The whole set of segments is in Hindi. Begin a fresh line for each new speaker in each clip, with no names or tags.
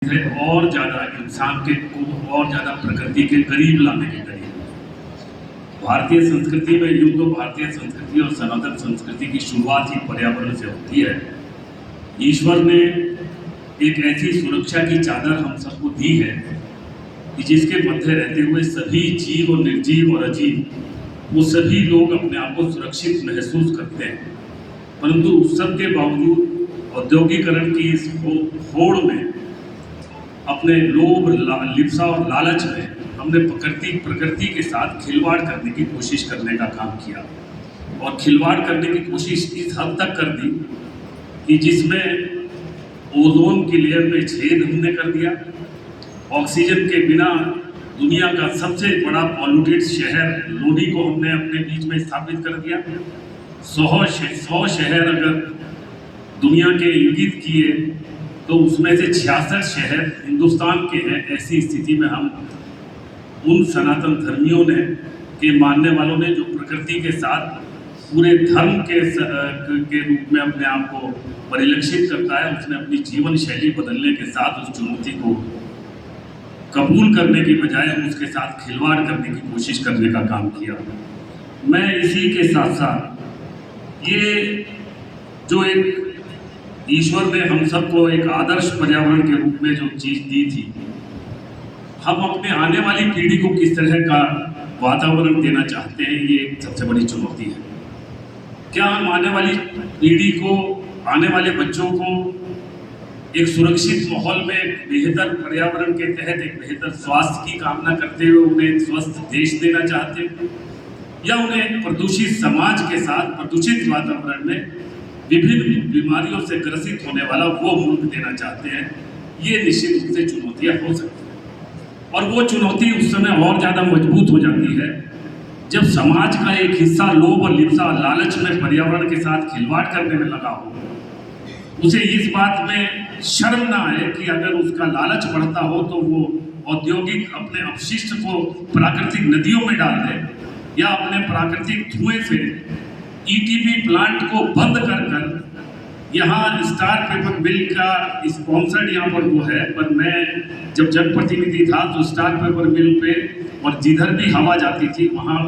है और ज़्यादा इंसान के को और ज़्यादा प्रकृति के करीब लाने के करीब। भारतीय संस्कृति में यूँ तो भारतीय संस्कृति और सनातन संस्कृति की शुरुआत ही पर्यावरण से होती है। ईश्वर ने एक ऐसी सुरक्षा की चादर हम सबको दी है कि जिसके मध्य रहते हुए सभी जीव और निर्जीव और अजीव वो सभी लोग अपने आप को सुरक्षित महसूस करते हैं। परंतु उस सब के बावजूद औद्योगिकरण की इस होड़ में अपने लोभ लिप्सा और लालच में हमने प्रकृति के साथ खिलवाड़ करने की कोशिश करने का काम किया और खिलवाड़ करने की कोशिश इस हद तक कर दी कि जिसमें ओजोन की लेयर में छेद हमने कर दिया। ऑक्सीजन के बिना दुनिया का सबसे बड़ा पॉल्यूटेड शहर लोनी को हमने अपने बीच में स्थापित कर दिया। 100 शहर अगर दुनिया के इंगित किए तो उसमें से 66 शहर हिंदुस्तान के हैं। ऐसी स्थिति में हम उन सनातन धर्मियों ने के मानने वालों ने जो प्रकृति के साथ पूरे धर्म के रूप में अपने आप को परिलक्षित करता है, उसने अपनी जीवन शैली बदलने के साथ उस चुनौती को कबूल करने की बजाय हम उसके साथ खिलवाड़ करने की कोशिश करने का काम किया। मैं इसी के साथ साथ ये जो एक ईश्वर ने हम सबको एक आदर्श पर्यावरण के रूप में जो चीज दी थी, हम अपने आने वाली पीढ़ी को किस तरह का वातावरण देना चाहते हैं, ये एक सबसे बड़ी चुनौती है। क्या हम आने वाली पीढ़ी को, आने वाले बच्चों को एक सुरक्षित माहौल में एक बेहतर पर्यावरण के तहत एक बेहतर स्वास्थ्य की कामना करते हुए उन्हें एक स्वस्थ देश देना चाहते हैं, या उन्हें एक प्रदूषित समाज के साथ प्रदूषित वातावरण में विभिन्न बीमारियों से ग्रसित होने वाला वो मुल्क देना चाहते हैं? ये निश्चित रूप से चुनौतियां हो सकती हैं और वो चुनौती उस समय और ज़्यादा मजबूत हो जाती है जब समाज का एक हिस्सा लोभ और लिप्सा और लालच में पर्यावरण के साथ खिलवाड़ करने में लगा हो। उसे इस बात में शर्म ना आए कि अगर उसका लालच बढ़ता हो तो वो औद्योगिक अपने अपशिष्ट को प्राकृतिक नदियों में डाल दे या अपने प्राकृतिक धुएं से ईटीपी प्लांट को बंद कर यहाँ स्टार पेपर मिल का स्पॉन्सर्ड यहाँ पर वो है। पर मैं जब जनप्रतिनिधि था तो स्टार पेपर मिल पे और जिधर भी हवा जाती थी वहाँ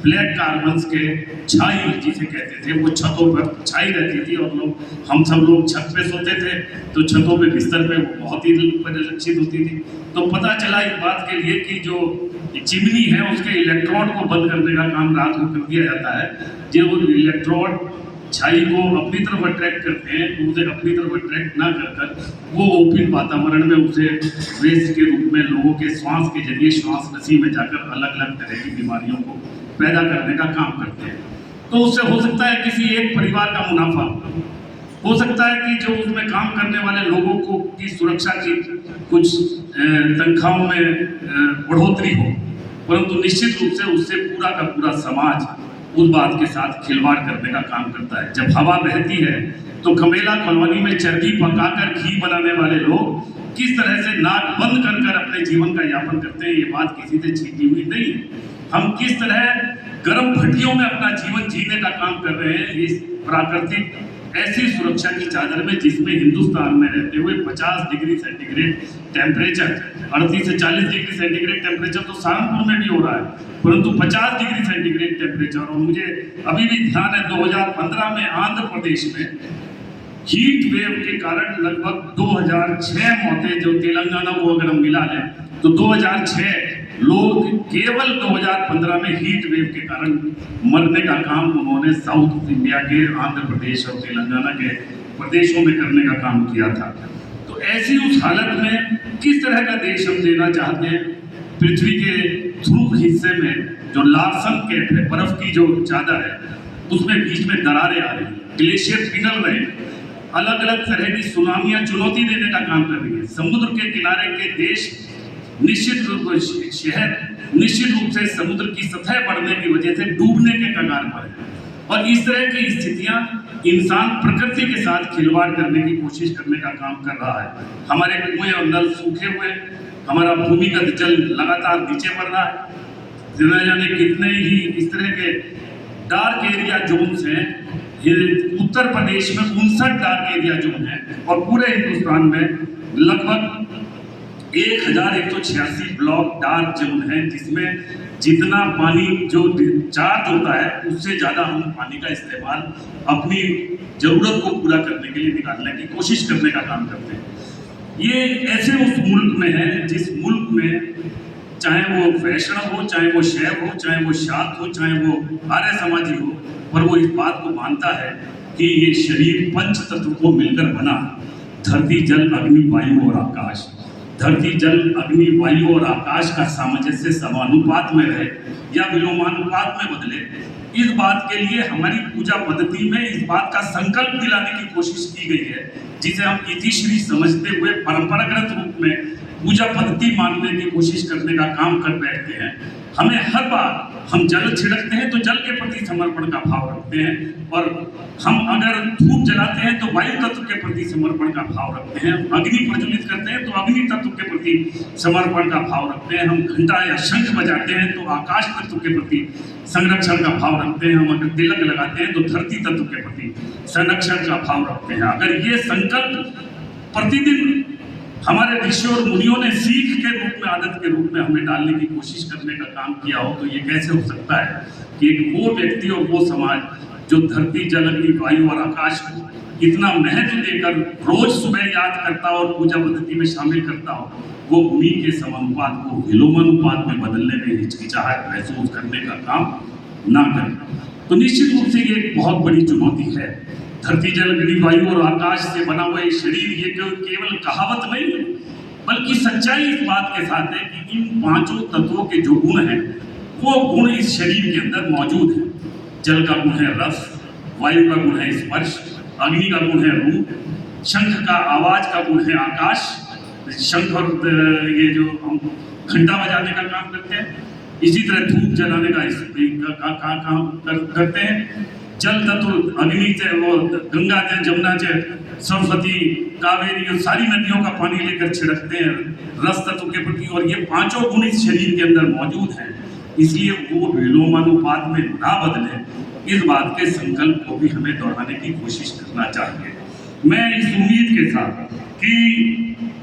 ब्लैक कार्बन्स के छाई जिसे कहते थे वो छतों पर छाई रहती थी और हम सब लोग छत पे सोते थे तो छतों पे बिस्तर पे वो बहुत ही परिलक्षित होती थी। तो पता चला इस बात के लिए कि जो चिमनी है उसके इलेक्ट्रोड को बंद करने का काम रात को कर दिया जाता है। जो वो इलेक्ट्रोड छाई को अपनी तरफ अट्रैक्ट करते हैं तो उसे अपनी तरफ अट्रैक्ट ना कर वो ओपन वातावरण में उसे वेस्ट के रूप में लोगों के श्वास के जरिए श्वास नसी में जाकर अलग अलग तरह की बीमारियों को पैदा करने का काम करते हैं। तो उससे हो सकता है किसी एक परिवार का मुनाफा, हो सकता है कि जो उसमें काम करने वाले लोगों को की सुरक्षा की कुछ तनख्वाहों में बढ़ोतरी हो, परंतु निश्चित रूप से उससे पूरा का पूरा समाज उस बात के साथ खिलवाड़ करने का काम करता है। जब हवा बहती है तो कमेला कॉलोनी में चर्बी पकाकर घी बनाने वाले लोग किस तरह से नाक बंद कर अपने जीवन का यापन करते हैं, ये बात किसी से छिपी हुई नहीं है। हम किस तरह गर्म भट्टियों में अपना जीवन जीने का काम कर रहे हैं इस प्राकृतिक ऐसी सुरक्षा की चादर में जिसमें हिंदुस्तान में रहते हुए 50 डिग्री सेंटीग्रेड टेम्परेचर, 38 से 40 डिग्री सेंटीग्रेड टेम्परेचर तो सहारनपुर में भी हो रहा है, परंतु 50 डिग्री सेंटीग्रेड टेम्परेचर। और मुझे अभी भी ध्यान है 2015 में आंध्र प्रदेश में हीट वेव के कारण लगभग 2006 मौतें, जो तेलंगाना को अगर हम मिला लें तो 2006 लोग केवल 2015 में हीट वेव के कारण मरने का काम उन्होंने साउथ इंडिया के आंध्र प्रदेश और तेलंगाना के प्रदेशों में करने का काम किया था। तो ऐसी उस हालत में किस तरह का देश हम देना चाहते हैं? पृथ्वी के ध्रुव हिस्से में जो लार्सन कैप है, बर्फ की जो चादर है, उसमें बीच में दरारें आ रही हैं, ग्लेशियर पिघल रहे हैं, अलग अलग तरह की सुनामियां चुनौती देने का काम कर रही है। समुद्र के किनारे के देश निश्चित रूप से शहर निश्चित रूप से समुद्र की सतह बढ़ने की वजह से डूबने के कगार पर है। और इस तरह की स्थितियां इंसान प्रकृति के साथ खिलवाड़ करने की कोशिश करने का काम कर रहा है। हमारे कुएं और नल सूखे हुए, हमारा भूमिगत जल लगातार नीचे बढ़ रहा है। न जाने कितने ही इस तरह के डार्क एरिया जोन्स हैं। उत्तर प्रदेश में 59 डार्क एरिया जोन है और पूरे हिंदुस्तान में लगभग 1186 ब्लॉक डार्क जोन है, जिसमें जितना पानी जो चार्ज होता है उससे ज़्यादा हम पानी का इस्तेमाल अपनी ज़रूरत को पूरा करने के लिए निकालने की कोशिश करने का काम करते हैं। ये ऐसे उस मुल्क में है जिस मुल्क में चाहे वो वैष्णव हो, चाहे वो शैव हो, चाहे वो शाक्त हो, चाहे वो आर्य समाजी हो, पर वो इस बात को मानता है कि ये शरीर पंच तत्व को मिलकर बना, धरती जल अग्नि वायु और आकाश। धरती जल अग्नि वायु और आकाश का सामंजस्य समानुपात में रहे या विलोमानुपात में बदले, इस बात के लिए हमारी पूजा पद्धति में इस बात का संकल्प दिलाने की कोशिश की गई है, जिसे हम इतिश्री समझते हुए परंपरागत रूप में पूजा पद्धति मानने की कोशिश करने का काम कर बैठते हैं। हमें हर बार हम जल छिड़कते हैं तो जल के प्रति समर्पण का भाव रखते हैं, और हम अगर धूप जलाते हैं तो वायु तत्व के प्रति समर्पण का भाव रखते हैं, अग्नि प्रज्वलित करते हैं तो अग्नि तत्व के प्रति समर्पण का भाव रखते हैं, हम घंटा या शंख बजाते हैं तो आकाश तत्व के प्रति संरक्षण का भाव रखते हैं, हम अगर तिलक लगाते हैं तो धरती तत्व के प्रति संरक्षण का भाव रखते हैं। अगर ये संकल्प प्रतिदिन हमारे ऋषियों और मुनियों ने सीख के रूप में, आदत के रूप में हमें डालने की कोशिश करने का काम किया हो, तो ये कैसे हो सकता है कि एक वो व्यक्ति और वो समाज जो धरती जल अग्नि वायु और आकाश को इतना महत्व देकर रोज सुबह याद करता हो और पूजा पद्धति में शामिल करता हो, वो उन्हीं के समानुपात को विलोमानुपात में बदलने में हिचकिचाहट महसूस करने का काम ना करे। तो निश्चित रूप से ये एक बहुत बड़ी चुनौती है। धरती जल अग्नि वायु और आकाश से बना हुआ ये शरीर, ये केवल कहावत नहीं है, बल्कि सच्चाई इस बात के साथ है कि इन पांचों तत्वों के जो गुण हैं वो गुण इस शरीर के अंदर मौजूद हैं। जल का गुण है रस, वायु का गुण है स्पर्श, अग्नि का गुण है रूप, शंख का आवाज का गुण है आकाश, शंख और ये जो हम घंटा बजाने का काम करते हैं, इसी तरह धूप जलाने का काम करते हैं। जल तत्व अग्नि से, वो गंगा से, जमुना से, सरस्वती, कावेरी और सारी नदियों का पानी लेकर छिड़कते हैं रस तत्व के प्रति, और ये पांचों गुण इस शरीर के अंदर मौजूद हैं, इसलिए वो विलोमानुपात में ना बदले, इस बात के संकल्प को भी हमें दोहराने की कोशिश करना चाहिए। मैं इस उम्मीद के साथ कि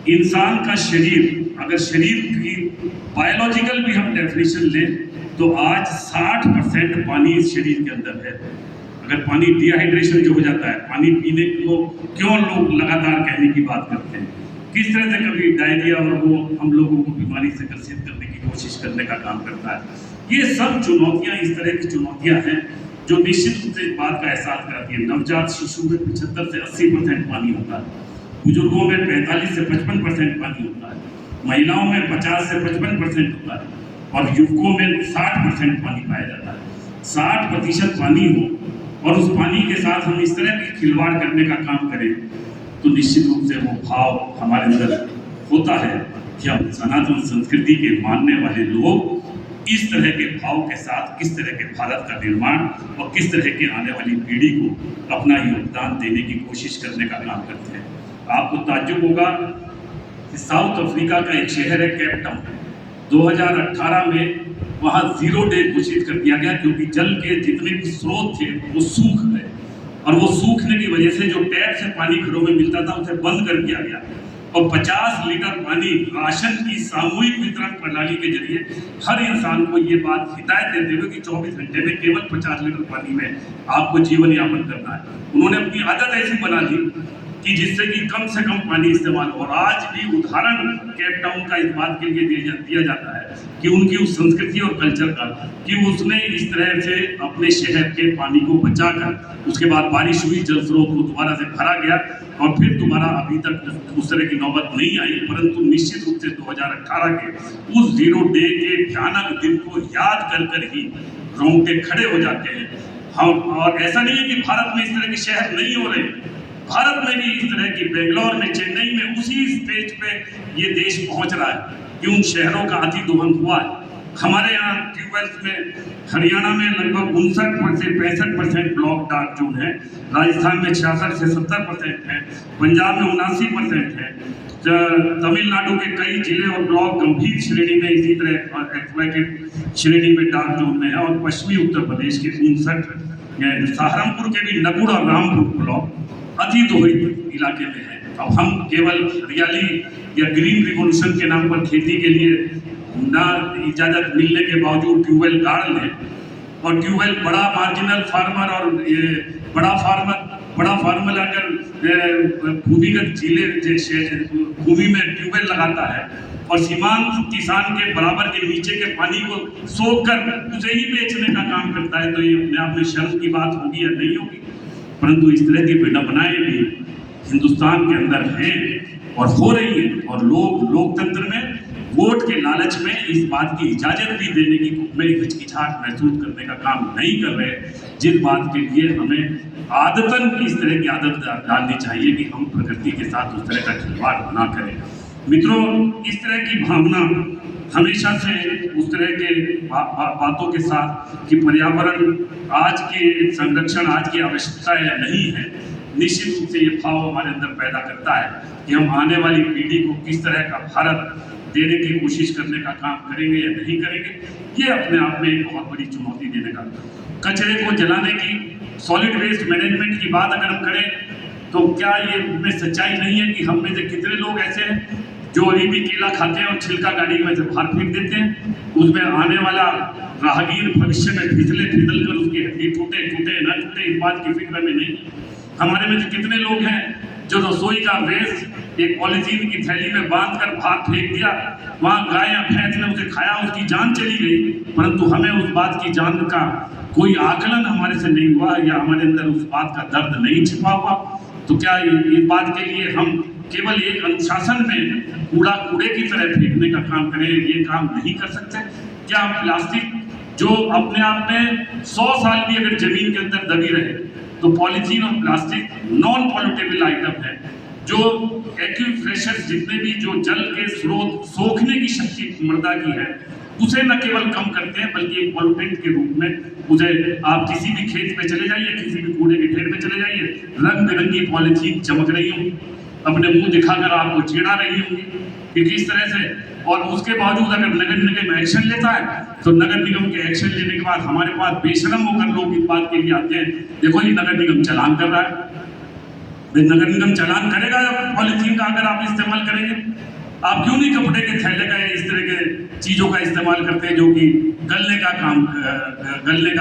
इंसान का शरीर, अगर शरीर की बायोलॉजिकल भी हम डेफिनेशन लें तो आज 60% पानी इस शरीर के अंदर है। अगर पानी डिहाइड्रेशन जो हो जाता है, पानी पीने को क्यों लोग लगातार कहने की बात करते हैं, किस तरह से कभी डायरिया और वो हम लोगों को बीमारी से ग्रसित करने की कोशिश करने का काम करता है। ये सब चुनौतियां इस तरह की चुनौतियां हैं जो निश्चित रूप से इस बात का एहसास कराती है। नवजात शिशु में 75 से 80% पानी होता है, बुजुर्गों में 45 से 55% पानी होता है, महिलाओं में 50 से 55% होता है, और युवकों में 60% पानी पाया जाता है। 60% पानी हो और उस पानी के साथ हम इस तरह की खिलवाड़ करने का काम करें, तो निश्चित रूप से वो भाव हमारे अंदर होता है कि हम सनातन संस्कृति के मानने वाले लोग इस तरह के भाव के साथ किस तरह के भारत का निर्माण और किस तरह के आने वाली पीढ़ी को अपना योगदान देने की कोशिश करने का काम करते हैं। आपको ताज्जुब होगा कि साउथ अफ्रीका का एक शहर है केप टाउन, 2018 में वहाँ 0 डे घोषित कर दिया गया, क्योंकि जल के जितने भी स्रोत थे वो सूख गए, और वो सूखने की वजह से जो टैप से पानी घरों में मिलता था उसे बंद कर दिया गया, और 50 लीटर पानी राशन की सामूहिक वितरण प्रणाली के जरिए हर इंसान को ये बात हिदायत देते हुए कि 24 घंटे में केवल 50 लीटर पानी में आपको जीवन यापन करना है। उन्होंने अपनी आदत ऐसी बना ली कि जिससे कि कम से कम पानी इस्तेमाल हो। और आज भी उदाहरण केप टाउन का इस बात के लिए दिया जाता है कि उनकी उस संस्कृति और कल्चर का, कि उसने इस तरह से अपने शहर के पानी को बचाकर, उसके बाद बारिश हुई, जल स्रोत को दोबारा से भरा गया, और फिर दोबारा अभी तक उस तरह की नौबत नहीं आई। परंतु निश्चित रूप से 2018 के उस 0 डे के भयानक दिन को याद कर ही रोंगटे खड़े हो जाते हैं हम। और ऐसा नहीं है कि भारत में इस तरह के शहर नहीं हो रहे, भारत में भी इस तरह की बेंगलोर में, चेन्नई में उसी स्टेज पे ये देश पहुंच रहा है कि उन शहरों का अतिदोहन हुआ है। हमारे यहाँ ट्यूबवेल्स में हरियाणा में लगभग 59 से 65% ब्लॉक डार्क जोन है, राजस्थान में 66 से 70% है, पंजाब में 79% है, तमिलनाडु के कई जिले और ब्लॉक गंभीर श्रेणी में, इसी तरह एक्सप्लॉइटेड श्रेणी में डार्क जोन में है, और पश्चिमी उत्तर प्रदेश के 59, सहारनपुर के भी नकुड़ और रामपुर ब्लॉक अति दोहित इलाके में है। अब हम केवल हरियाली या ग्रीन रिवॉल्यूशन के नाम पर खेती के लिए ना इजाज़त मिलने के बावजूद ट्यूबवेल गाड़ लें, और ट्यूबवेल बड़ा मार्जिनल फार्मर और बड़ा फार्मर अगर भूमिगत जिले जैसे भूमि में ट्यूबवेल लगाता है और सीमांत किसान के बराबर के नीचे के पानी को सोख कर उसे ही बेचने का काम करता है, तो ये अपने आप में शर्म की बात होगी या नहीं होगी। परंतु इस तरह की विडंबनाएं भी हिंदुस्तान के अंदर हैं और हो रही है, और लोग लोकतंत्र में वोट के लालच में इस बात की इजाजत भी देने की में हिचकिचाहट महसूस करने का काम नहीं कर रहे, जिस बात के लिए हमें आदतन इस तरह की आदत डालनी चाहिए कि हम प्रकृति के साथ उस तरह का खिलवाड़ ना करें। मित्रों, इस तरह की भावना हमेशा से उस तरह के बातों के साथ कि पर्यावरण आज के संरक्षण आज की आवश्यकता है नहीं है, निश्चित रूप से ये भाव हमारे अंदर पैदा करता है कि हम आने वाली पीढ़ी को किस तरह का भारत देने की कोशिश करने का काम करेंगे या नहीं करेंगे। ये अपने आप में एक बहुत बड़ी चुनौती देने का। कचरे को जलाने की, सॉलिड वेस्ट मैनेजमेंट की बात अगर हम करें तो क्या ये में सच्चाई नहीं है कि हम में से कितने लोग ऐसे हैं जो अभी भी केला खाते हैं और छिलका गाड़ी में से बाहर फेंक देते हैं, उसमें आने वाला राहगीर भविष्य में फिसल कर उसकी हड्डी टूटे न टूटे इस बात की फिक्र में नहीं। हमारे में से कितने लोग हैं जो रसोई का वेस्ट एक पॉलीथीन की थैली में बांध कर बाहर फेंक दिया, वहाँ गाय या भैंस ने उसे खाया, उसकी जान चली गई, परंतु हमें उस बात की जान का कोई आकलन हमारे से नहीं हुआ या हमारे अंदर उस बात का दर्द नहीं छिपा हुआ। तो क्या इस बात के लिए हम केवल एक अनुशासन में कूड़े की तरह फेंकने का काम करें, ये काम नहीं कर सकते? क्या प्लास्टिक जो अपने आप में 100 साल भी अगर जमीन के अंदर दबी रहे, तो पॉलीथीन और प्लास्टिक नॉन पॉल्यूटेबल आइटम है, जो एक्यूफ्रेशर्स जितने भी जो जल के स्रोत सोखने की शक्ति मृदा की है, उसे न केवल कम करते हैं बल्कि एक पॉल्यूटेंट के रूप में उसे आप किसी भी खेत में चले जाइए, किसी भी कूड़े के ढेर में चले जाइए, रंग बिरंगी पॉलीथीन चमक रही होंगी, अपने मुंह दिखाकर आपको चिढ़ा रही होंगी कि किस तरह से। और उसके बावजूद अगर नगर निगम एक्शन लेता है तो नगर निगम के एक्शन लेने के बाद हमारे पास बेशरम होकर लोग इस बात के लिए आते हैं, देखो ये नगर निगम चालान कर रहा है। नगर निगम चालान करेगा पॉलीथीन का अगर आप इस्तेमाल करेंगे? आप क्यों नहीं कपड़े के थैले का या इस तरह के चीज़ों का इस्तेमाल करते हैं जो कि गलने का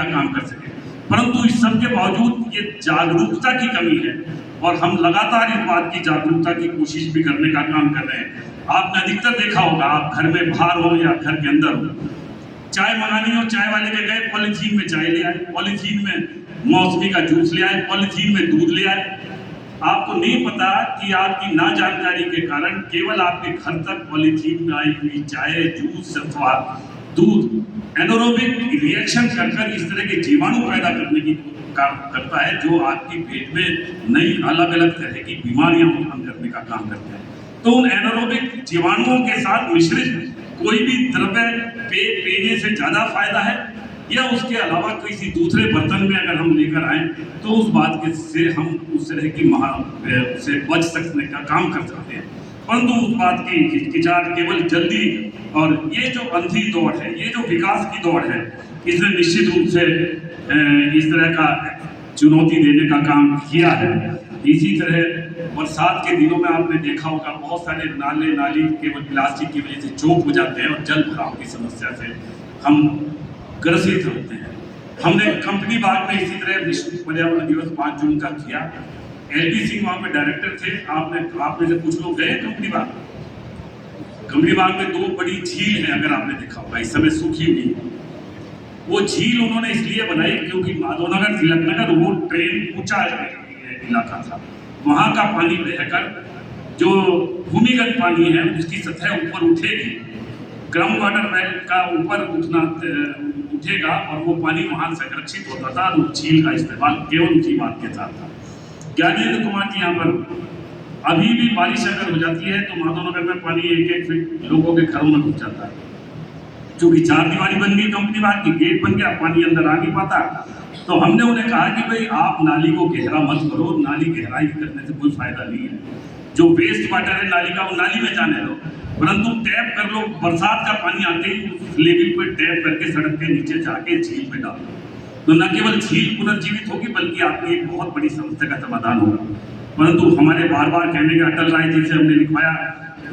काम कर सके? परंतु इस सब के बावजूद ये जागरूकता की कमी है और हम लगातार इस बात की जागरूकता की कोशिश भी करने का काम कर रहे हैं। आपने अधिकतर देखा होगा, आप घर में बाहर हो या घर के अंदर हो, चाय मंगानी हो, चाय वाले के गए, पॉलीथीन में चाय ले आए, पॉलीथीन में मौसमी का जूस ले आए, पॉलीथीन में दूध ले आए। आपको नहीं पता कि आपकी ना जानकारी के कारण केवल आपके घर तक पॉलीथीन में आई हुई चाय, जूस अथवा दूध एनारोबिक रिएक्शन कर इस तरह के जीवाणु पैदा करने की काम करता है, जो आपकी पेट में नई अलग अलग तरह की बीमारियां उत्पन्न करने का काम करते हैं। तो उन एनारोबिक जीवाणुओं के साथ मिश्रित कोई भी द्रव्य पीने से ज़्यादा फायदा है, या उसके अलावा किसी दूसरे बर्तन में अगर हम लेकर आए तो उस बात के से हम उस तरह की से बच सकने का काम कर सकते हैं। परंतु उस बात की हिचकिचाहट केवल जल्दी और ये जो अंधी दौड़ है, ये जो विकास की दौड़ है, इसने निश्चित रूप से इस तरह का चुनौती देने का काम किया है। इसी तरह बरसात के दिनों में आपने देखा होगा बहुत सारे नाले नाली केवल प्लास्टिक की वजह से चौक हो जाते हैं और जल भराव की समस्या से हम ग्रसित होते हैं। हमने कंपनी बाग में इसी तरह विश्व पर्यावरण दिवस 5 जून का किया। एलबी सिंह वहाँ पे डायरेक्टर थे। आप में से कुछ लोग गए कंपनी बाग? कंपनी बाग में 2 बड़ी झील है, अगर आपने देखा होगा, इस समय सूखी हुई। वो झील उन्होंने इसलिए बनाई क्योंकि माधवनगर तिलकनगर वो ट्रेन ऊंचा इलाका था, वहाँ का पानी बहकर जो भूमिगत पानी है उसकी सतह ऊपर उठेगी, ग्राउंड वाटर वेल का ऊपर उठेगा और वो पानी वहाँ से संरक्षित होता था और उस झील का इस्तेमाल केवल उसी बात के साथ था। ज्ञानेंद्र कुमार जी यहाँ पर अभी भी बारिश अगर हो जाती है तो माधवनगर में पानी 1-1 फीट लोगों के घरों में घुस जाता है, क्योंकि 4 दीवारी बन गई कंपनी बाग की, गेट बन गया, पानी अंदर आ नहीं पाता। तो हमने उन्हें कहा कि भाई आप नाली को गहरा मत करो, नाली गहराई करने से कोई फायदा नहीं है, जो वेस्ट वाटर है नाली का वो नाली में जाने दो, परंतु टैप कर लो, बरसात का पानी आते ही उस लेवल पे टैप करके सड़क के नीचे जाके झील में डाल दो, तो न केवल झील पुनर्जीवित होगी बल्कि आपकी एक बहुत बड़ी समस्या का समाधान होगा। परंतु हमारे बार बार कहने के अटल राय जी से हमने लिखवाया,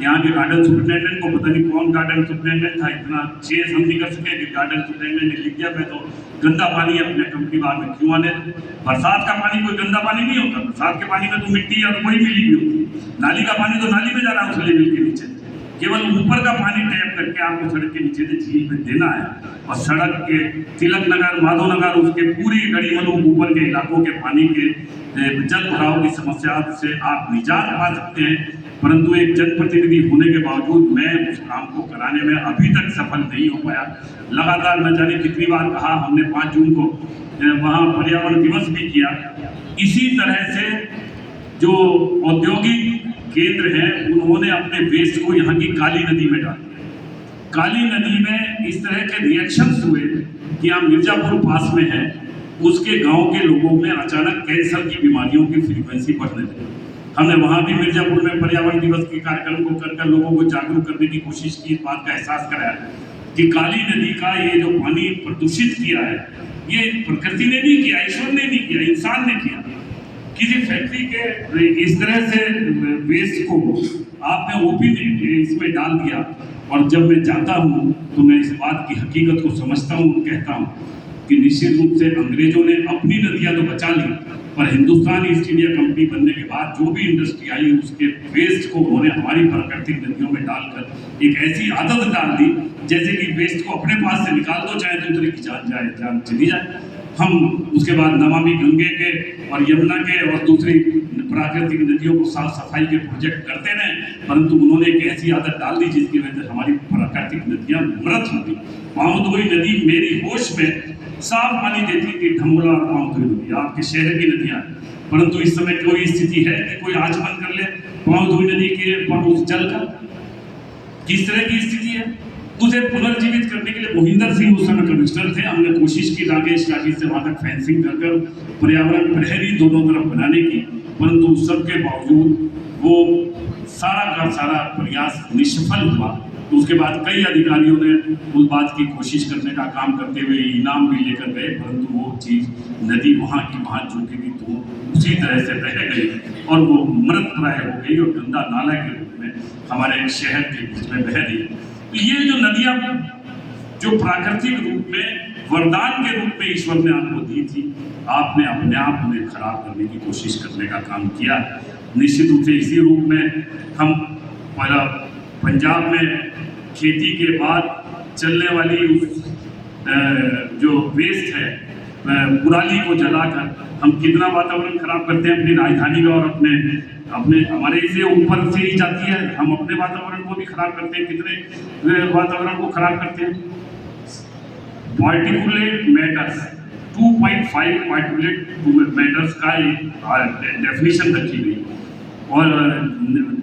यहाँ के गार्डन सुपरिटेंडेंट को, पता नहीं कौन गार्डन सुपरिटेंडेंट था, इतना चेंज हम नहीं कर सके कि गार्डन सुपरिटेंडेंट ने लिख दिया मैं तो गंदा पानी अपने कंपनी बाहर में क्यों आने। बरसात का पानी कोई गंदा पानी नहीं होता, बरसात के पानी में तो मिट्टी या कोई मिली हुई होती। नाली का पानी तो नाली में जा रहा है उस लेवल के नीचे, केवल ऊपर का पानी टैप करके आपको सड़क के नीचे से झील में देना है। और सड़क के तिलक नगर, माधव नगर, उसके पूरी गड़ी मलूक ऊपर के इलाकों के पानी के जल भराव की समस्या से आप निजात पा सकते हैं। परंतु एक जनप्रतिनिधि होने के बावजूद मैं उस काम को कराने में अभी तक सफल नहीं हो पाया। लगातार न जाने कितनी बार कहा, हमने 5 जून को वहाँ पर्यावरण दिवस भी किया। इसी तरह से जो औद्योगिक केंद्र हैं उन्होंने अपने वेस्ट को यहाँ की काली नदी में डाल दिया। काली नदी में इस तरह के रिएक्शंस हुए कि यहाँ मिर्जापुर पास में है, उसके गांव के लोगों में अचानक कैंसर की बीमारियों की फ्रीक्वेंसी बढ़ने लगी। हमने वहाँ भी मिर्जापुर में पर्यावरण दिवस के कार्यक्रम को कर लोगों को जागरूक करने की कोशिश की, इस बात का एहसास कराया कि काली नदी का ये जो पानी प्रदूषित किया है ये प्रकृति ने नहीं किया, ईश्वर ने नहीं किया, इंसान ने किया। किसी फैक्ट्री के इस तरह से वेस्ट को आपने ओपी इसमें डाल दिया। और जब मैं जाता हूँ तो मैं इस बात की हकीकत को समझता हूँ और कहता हूँ कि निश्चित रूप से अंग्रेजों ने अपनी नदियाँ तो बचा ली, पर हिंदुस्तान ईस्ट इंडिया कंपनी बनने के बाद जो भी इंडस्ट्री आई उसके वेस्ट को उन्होंने हमारी प्राकृतिक नदियों में डालकर एक ऐसी आदत डाल दी जैसे कि वेस्ट को अपने पास से निकाल दो, चाहे दूसरे की जान चली जाए। हम उसके बाद नमामि गंगे के और यमुना के और दूसरी प्राकृतिक नदियों को साफ सफाई के प्रोजेक्ट करते रहे, परंतु उन्होंने एक ऐसी आदत डाल दी जिसकी वजह से हमारी प्राकृतिक नदियाँ मृत हो गई। पाउंधोई नदी मेरी होश में साफ पानी देती थी, ढमोला और पाउंधोई नदी आपके शहर की नदियाँ, परंतु इस समय कोई स्थिति है कि कोई आचमन कर ले पाउंधोई नदी के उस जल का? किस तरह की स्थिति है? उसे पुनर्जीवित करने के लिए मोहिंदर सिंह उस समय कमिश्नर थे, हमने कोशिश की राकेश टाकी से वहां तक फेंसिंग कर पर्यावरण प्रहरी दोनों तरफ बनाने की, परंतु सबके बावजूद वो सारा का सारा प्रयास निष्फल हुआ। तो उसके बाद कई अधिकारियों ने उस बात की कोशिश करने का काम करते हुए इनाम भी लेकर गए, परंतु वो चीज़ नदी वहाँ की वहाँ चूंकि तो उसी तरह से रह गई और वो मृत प्राय हो गई और गंदा नाला के रूप में हमारे शहर के बीच में बह रही। तो ये जो नदियाँ जो प्राकृतिक रूप में वरदान के रूप में ईश्वर ने आपको दी थी, आपने अपने आप उन्हें खराब करने की कोशिश करने का काम किया। निश्चित रूप से इसी रूप में हम पहला पंजाब में खेती के बाद चलने वाली उस जो वेस्ट है पुराली को जलाकर हम कितना वातावरण खराब करते हैं अपनी राजधानी का और अपने हमारे से ऊपर से ही जाती है, हम अपने वातावरण को भी खराब करते हैं, कितने वातावरण को खराब करते हैं। पार्टिकुलेट मैटर्स 2.5 पार्टिकुलेट मैटर्स का डेफिनेशन रखी गई और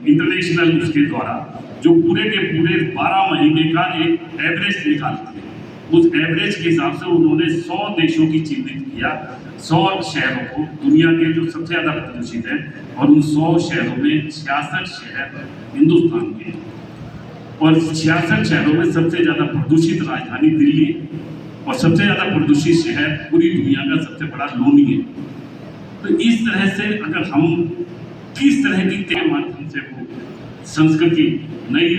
इंटरनेशनल उसके द्वारा जो पूरे के पूरे 12 महीने का एक एवरेज निकालती है। उस एवरेज के हिसाब से उन्होंने 100 देशों की चिन्हित किया, 100 शहरों को दुनिया के जो सबसे ज़्यादा प्रदूषित है, और उन 100 शहरों में 66 शहर हिंदुस्तान के और 66 शहरों में सबसे ज़्यादा प्रदूषित राजधानी दिल्ली है और सबसे ज़्यादा प्रदूषित शहर पूरी दुनिया का सबसे बड़ा लोनी है। तो इस तरह से अगर हम किस तरह की माध्यम से वो संस्कृति नई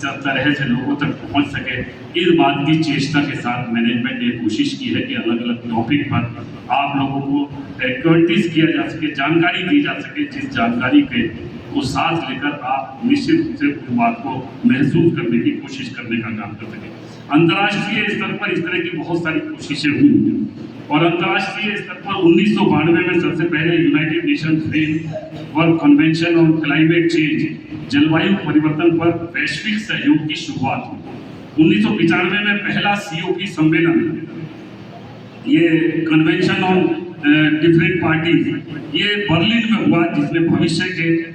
तरह से लोगों तक पहुंच सके, इस बात की चेष्टा के साथ मैनेजमेंट ने कोशिश की है कि अलग अलग टॉपिक पर आप लोगों को एक्टिविटीज किया जा सके, जानकारी दी जा सके, जिस जानकारी के को साथ लेकर आप निश्चित रूप से उस बात को महसूस करने की कोशिश करने का काम कर सकें। अंतर्राष्ट्रीय स्तर पर इस तरह की बहुत सारी कोशिशें हुई और अंतर्राष्ट्रीय स्तर पर 1992 में सबसे पहले United nation framework convention on climate change, जलवायु परिवर्तन पर वैश्विक सहयोग की शुरुआत हुई। 1995 में पहला COP सम्मेलन, ये कन्वेंशन ऑन डिफरेंट पार्टीज, ये बर्लिन में हुआ, जिसमें भविष्य के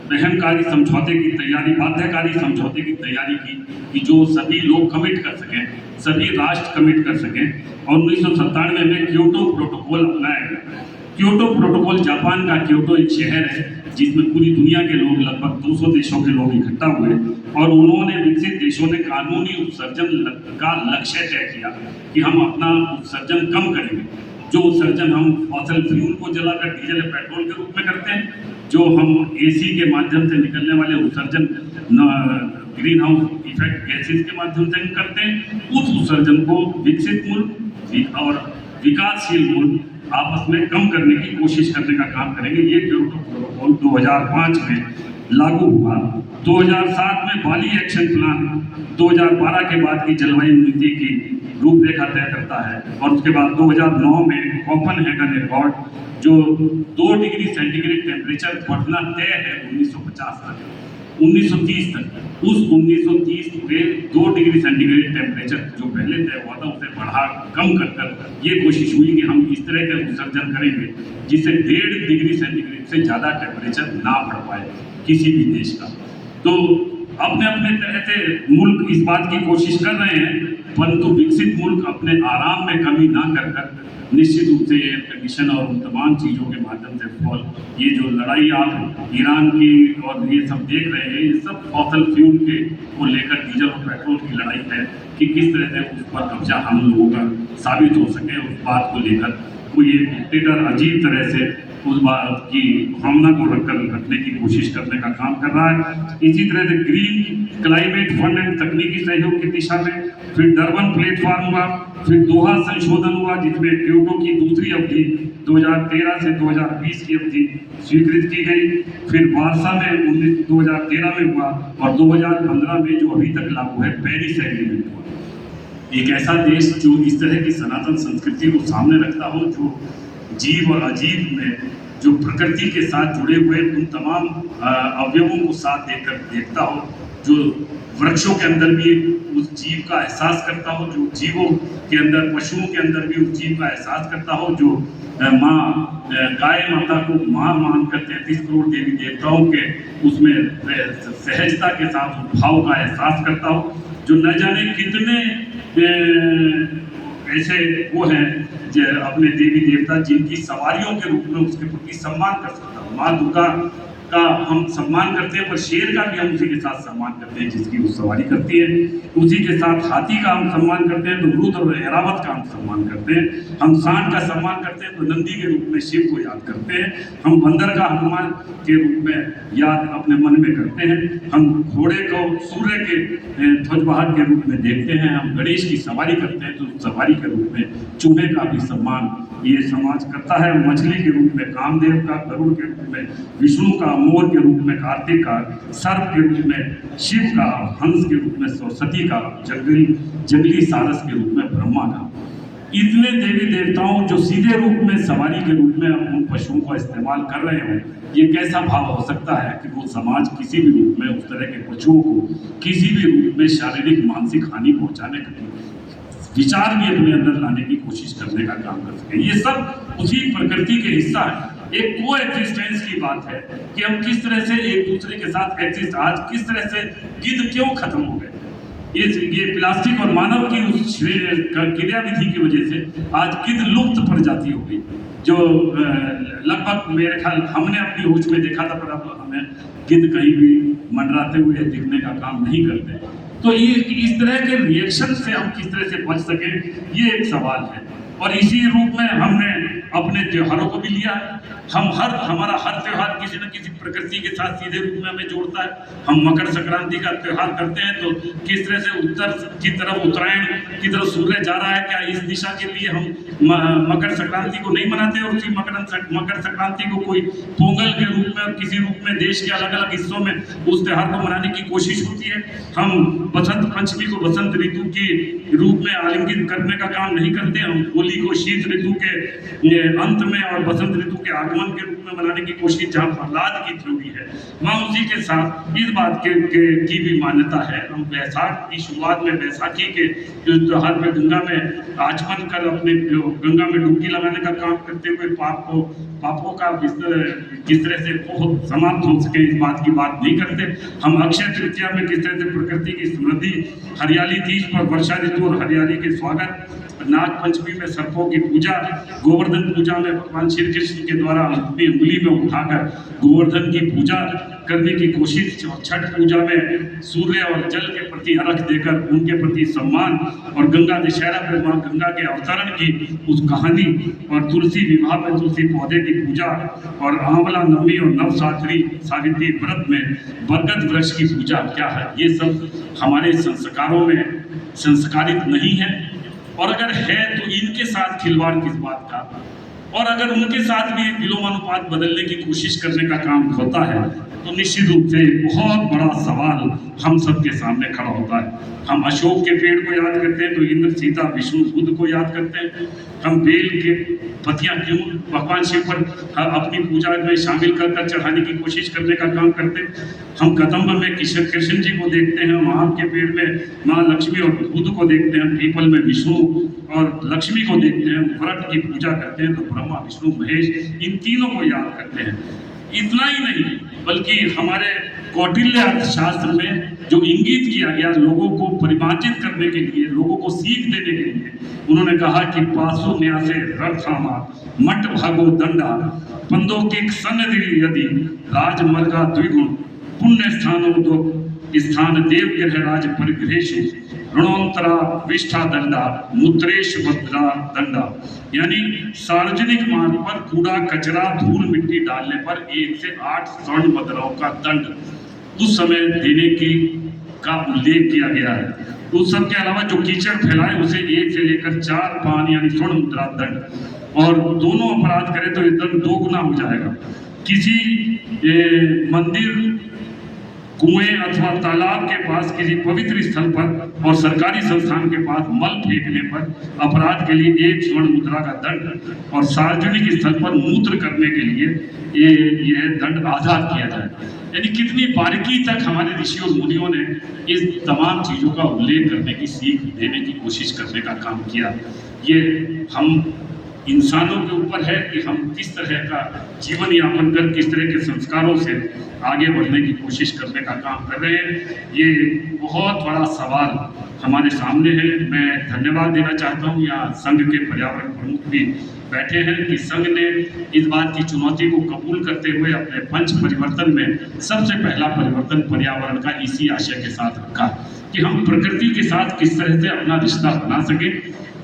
अहमकारी समझौते की तैयारी, बाध्यकारी समझौते की तैयारी की कि जो सभी लोग कमिट कर सकें, सभी राष्ट्र कमिट कर सकें। और 1997 में क्योटो प्रोटोकॉल अपनाया गया। क्योटो प्रोटोकॉल जापान का क्योटो एक शहर है जिसमें पूरी दुनिया के लोग, लगभग 200 देशों के लोग इकट्ठा हुए और उन्होंने विकसित देशों ने कानूनी उत्सर्जन का लक्ष्य तय किया कि हम अपना उत्सर्जन कम करेंगे। जो उत्सर्जन हम फॉसल फ्यूल को जलाकर डीजल या पेट्रोल के रूप में करते हैं, जो हम एसी के माध्यम से निकलने वाले उत्सर्जन ग्रीन हाउस इफेक्ट गैसेस के माध्यम से हम करते हैं, उस उत्सर्जन को विकसित मुल्क और विकासशील मुल्क आपस में कम करने की कोशिश करने का काम करेंगे। ये क्योटो प्रोटोकॉल 2005 में लागू हुआ। 2007 में बाली एक्शन प्लान 2012 के बाद की जलवायु नीति की रूपरेखा तय करता है, और उसके बाद 2009 में कोपेनहेगन एकॉर्ड जो 2 डिग्री सेंटीग्रेड टेम्परेचर बढ़ना तय है 1950 तक, 1930 तक, उस 1930 के 2 डिग्री सेंटीग्रेड टेम्परेचर जो पहले तय हुआ था उसे बढ़ा कम कर ये कोशिश हुई कि हम इस तरह के उत्सर्जन करेंगे जिससे 1.5 डिग्री सेंटीग्रेड से ज़्यादा टेम्परेचर ना बढ़ पाए किसी भी देश का। तो अपने अपने तरह से मुल्क इस बात की कोशिश कर रहे हैं, परंतु विकसित मुल्क अपने आराम में कमी ना कर कर निश्चित रूप से एयर कंडीशन और उन तमाम चीज़ों के माध्यम से ये जो लड़ाई आप ईरान की और ये सब देख रहे हैं, ये सब फॉसल फ्यूल के को लेकर डीजल और पेट्रोल की लड़ाई है कि किस तरह से उस पर कब्जा हम लोगों का साबित हो सके। उस बात को लेकर कोई ये डिक्टेटर अजीब तरह से उस बात की भावना को रखने की कोशिश करने का काम कर रहा है। इसी तरह से ग्रीन क्लाइमेट फंड एंड तकनीकी सहयोग की दिशा में फिर डरबन प्लेटफॉर्म हुआ, फिर दोहा संशोधन हुआ जिसमें क्योटो की दूसरी अवधि 2013 से 2020 की अवधि स्वीकृत की गई, फिर वार्सा में 2013 में हुआ, और 2015 में जो अभी तक लागू है पेरिस एग्रीमेंट हुआ। एक ऐसा देश जो इस तरह की सनातन संस्कृति को सामने रखता हो, जो जीव और अजीव में जो प्रकृति के साथ जुड़े हुए उन तमाम अवयवों को साथ देकर देखता हो, जो वृक्षों के अंदर भी उस जीव का एहसास करता हो, जो जीवों के अंदर पशुओं के अंदर भी उस जीव का एहसास करता हो, जो माँ गाय माता को माँ मानकर 33 करोड़ देवी देवताओं के उसमें सहजता के साथ भाव का एहसास करता हो, जो न जाने कितने ऐसे वो हैं जो अपने देवी देवता जिनकी सवारियों के रूप में उसके प्रति सम्मान कर सकता हो। माँ दुर्गा का हम सम्मान करते हैं, पर शेर का भी हम उसी के साथ सम्मान करते हैं जिसकी वो सवारी करती है। उसी के साथ हाथी का हम सम्मान करते हैं तो रुद्र और ऐरावत का हम सम्मान करते हैं। हम सांड का सम्मान करते हैं तो नंदी के रूप में शिव को याद करते हैं। हम बंदर का हनुमान के रूप में याद अपने मन में करते हैं। हम घोड़े को सूर्य के ध्वजवाहक के रूप में देखते हैं। हम गणेश की सवारी करते हैं तो सवारी के रूप में चूहे का भी सम्मान ये समाज करता है। मछली के रूप में कामदेव का, गरुड़ के रूप में विष्णु का, मोर के रूप में कार्तिक का, सर्प के रूप में शिव का, हंस के रूप में सरस्वती का, जंगली सारस के रूप में ब्रह्मा का। इतने देवी देवताओं जो सीधे रूप में सवारी के रूप में उन पशुओं का इस्तेमाल कर रहे हो, ये कैसा भाव हो सकता है कि वो समाज किसी भी रूप में उस तरह के पशुओं को किसी भी रूप में शारीरिक मानसिक हानि पहुंचाने का विचार भी अपने अंदर लाने की कोशिश करने का काम कर सके। ये सब उसी प्रकृति के हिस्सा है। एक को एक्सिस्टेंस की बात है कि हम किस तरह से एक दूसरे के साथ एक्सिस्ट, आज किस तरह से गिद्ध क्यों खत्म हो गए, ये प्लास्टिक और मानव की उस क्रियाविधि की वजह से आज गिद्ध लुप्त प्रजाति हो गई, जो लगभग मेरे ख्याल हमने अपनी होश में देखा था, पर अब हमें गिद्ध कहीं भी मंडराते हुए दिखने का काम नहीं करते। तो ये इस तरह के रिएक्शन से हम किस तरह से बच सकें, ये एक सवाल है। और इसी रूप में हमने अपने त्योहारों को भी लिया है। हमारा हर त्यौहार किसी न किसी प्रकृति के साथ सीधे रूप में हमें जोड़ता है। हम मकर संक्रांति का त्यौहार करते हैं तो किस तरह से उत्तर की तरफ, उत्तरायण की तरफ सूर्य जा रहा है, क्या इस दिशा के लिए हम मकर संक्रांति को नहीं मनाते और उसी मकर संक्रांति को कोई पोंगल के रूप में और किसी रूप में देश के अलग अलग हिस्सों में उस त्यौहार को मनाने की कोशिश होती है। हम बसंत पंचमी को बसंत ऋतु की रूप में आलिंगित करने का काम नहीं करते। हम होली को शीत ऋतु के अंत में और बसंत ऋतु के आगमन के रूप में मनाने की कोशिश जहाँ प्रहलाद की थ्योरी है, वहाँ उसी के साथ इस बात की भी मान्यता है। हम बैसाख की शुरुआत में बैसाखी के त्योहार पे गंगा में आचमन कर अपने गंगा में डुबकी लगाने का काम करते हुए पापों का किस तरह से बहुत समाप्त हो सके इस बात की बात नहीं करते। हम अक्षय तृतीया में किस तरह से प्रकृति की समृद्धि, हरियाली तीज पर वर्षा ऋतु और हरियाली के स्वागत, नाग पंचमी में सर्पों की पूजा, गोवर्धन पूजा में भगवान श्री कृष्ण के द्वारा अपनी उंगली में उठाकर गोवर्धन की पूजा करने की कोशिश, और छठ पूजा में सूर्य और जल के प्रति अर्घ देकर उनके प्रति सम्मान, और गंगा दशहरा में माँ गंगा के अवतरण की उस कहानी, और तुलसी विवाह में तुलसी पौधे की पूजा, और आंवला नवमी और नवसात्री सावित्री व्रत में बरगद वृक्ष की पूजा। क्या है ये सब हमारे संस्कारों में संस्कारित नहीं है? और अगर है तो इनके साथ खिलवाड़ किस बात का? और अगर उनके साथ भी विलोमानुपात बदलने की कोशिश करने का काम होता है तो निश्चित रूप से बहुत बड़ा सवाल हम सबके सामने खड़ा होता है। हम अशोक के पेड़ को याद करते हैं तो इंद्र, सीता, विष्णु, बुद्ध को याद करते हैं। हम बेल के पत्तियां क्यों भगवान शिव पर अपनी पूजा में शामिल कर चढ़ाने की कोशिश करने का काम करते हैं। हम कदम्ब में कृष्ण जी को देखते हैं, हम आम के पेड़ में माँ लक्ष्मी और बुद्ध को देखते हैं, पीपल में विष्णु और लक्ष्मी को देखते हैं, व्रत की पूजा करते हैं तो ब्रह्मा, विष्णु, महेश इन तीनों को याद करते हैं। इतना ही नहीं बल्कि हमारे कौटिल्य अर्थशास्त्र में जो इंगित किया गया लोगों को परिमार्जित करने के लिए, लोगों को सीख देने के लिए, उन्होंने कहा कि पासु न्यासे रर्थामा मठ भागो दंडा पंदो के सन्नदि यदि राजमर्गा द्विगुण पुण्य स्थानों दो स्थान देव ग्रह राज परिग्रहेशु ऋणोत्तरा विष्ठा दंडा मुद्रेश भद्रा दंडा, यानी सार्वजनिक मार्ग पर कूड़ा कचरा धूल मिट्टी डालने पर 1 से 8 स्वर्ण मुद्राओं का दंड उस समय देने की का उल्लेख किया गया है। उस सब के अलावा जो कीचड़ फैलाए उसे 1 से लेकर 4 पान यानी स्वर्ण मुद्रा दंड, और दोनों अपराध करें तो ये दंड 2 गुना हो जाएगा। किसी मंदिर, कुएं अथवा तालाब के पास किसी पवित्र स्थल पर और सरकारी संस्थान के पास मल फेंकने पर अपराध के लिए 1 स्वर्ण मुद्रा का दंड, और सार्वजनिक स्थल पर मूत्र करने के लिए यह दंड आधा किया जाए। यानी कितनी बारीकी तक हमारे ऋषि और मुनियों ने इस तमाम चीज़ों का उल्लेख करने की, सीख देने की कोशिश करने का काम किया। ये हम इंसानों के ऊपर है कि हम किस तरह का जीवन यापन कर, किस तरह के संस्कारों से आगे बढ़ने की कोशिश करने का काम कर रहे हैं। ये बहुत बड़ा सवाल हमारे सामने है। मैं धन्यवाद देना चाहता हूँ, यहाँ संघ के पर्यावरण प्रमुख भी बैठे हैं कि संघ ने इस बात की चुनौती को कबूल करते हुए अपने पंच परिवर्तन में सबसे पहला परिवर्तन पर्यावरण का इसी आशय के साथ रखा कि हम प्रकृति के साथ किस तरह से अपना रिश्ता बना सकें,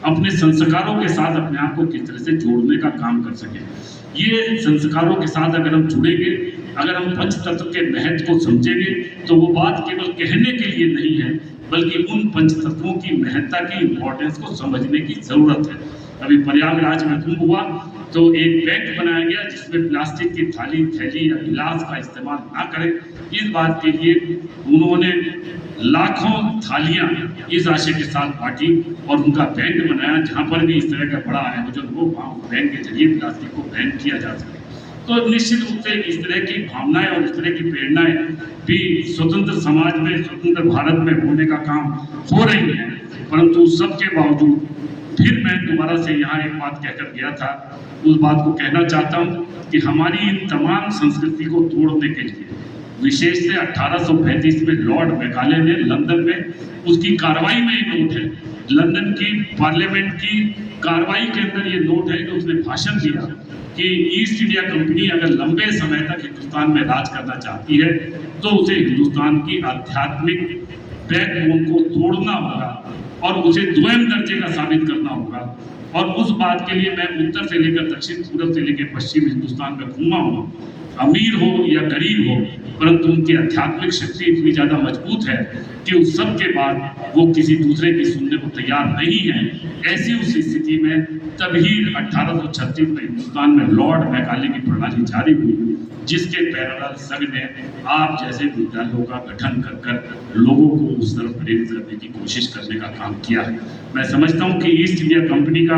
अपने संस्कारों के साथ अपने आप को किस तरह से जोड़ने का काम कर सकें। ये संस्कारों के साथ अगर हम जुड़ेंगे, अगर हम पंच तत्व के महत्व को समझेंगे तो वो बात केवल कहने के लिए नहीं है बल्कि उन पंच तत्वों की महत्ता की इंपॉर्टेंस को समझने की जरूरत है। अभी प्रयागराज में कुंभ हुआ तो एक बैंक बनाया गया जिसमें प्लास्टिक की थाली, थैली या गिलास का इस्तेमाल ना करें। इस बात के लिए उन्होंने लाखों थालियां इस आशय के साथ बांटी और उनका बैंक बनाया जहां पर भी इस तरह का बड़ा आयोजन हो वहां बैंक के जरिए प्लास्टिक को बैन किया जा सके। तो निश्चित रूप से इस तरह की भावनाएं और इस तरह की प्रेरणाएं भी स्वतंत्र समाज में, स्वतंत्र भारत में होने का काम हो रही है। परंतु सबके बावजूद फिर मैं दोबारा से यहाँ एक बात कहकर गया था, उस बात को कहना चाहता हूँ कि हमारी इन तमाम संस्कृति को तोड़ने के लिए विशेष से 1835 में लॉर्ड मैकाले ने लंदन में, उसकी कार्रवाई में ये नोट है, लंदन की पार्लियामेंट की कार्रवाई के अंदर ये नोट है कि उसने भाषण दिया कि ईस्ट इंडिया कंपनी अगर लंबे समय तक हिंदुस्तान में राज करना चाहती है तो उसे हिंदुस्तान की आध्यात्मिक बैकबोन को तोड़ना होगा और उसे द्वैम दर्जे का साबित करना होगा। और उस बात के लिए मैं उत्तर से लेकर दक्षिण, पूरब से लेकर पश्चिम हिंदुस्तान में घूमा हूँ, अमीर हो या गरीब हो, परंतु उनकी आध्यात्मिक शक्ति इतनी ज़्यादा मजबूत है कि उस सब के बाद वो किसी दूसरे की सुनने को तैयार नहीं है। ऐसी उस स्थिति में तभी 1836 में हिंदुस्तान में लॉर्ड मैकाले की प्रणाली जारी हुई, जिसके पैरेलल संघ ने आप जैसे विद्यालयों का गठन कर कर लोगों को उस तरफ प्रेरित करने की कोशिश करने का काम किया है। मैं समझता हूँ कि ईस्ट इंडिया कंपनी का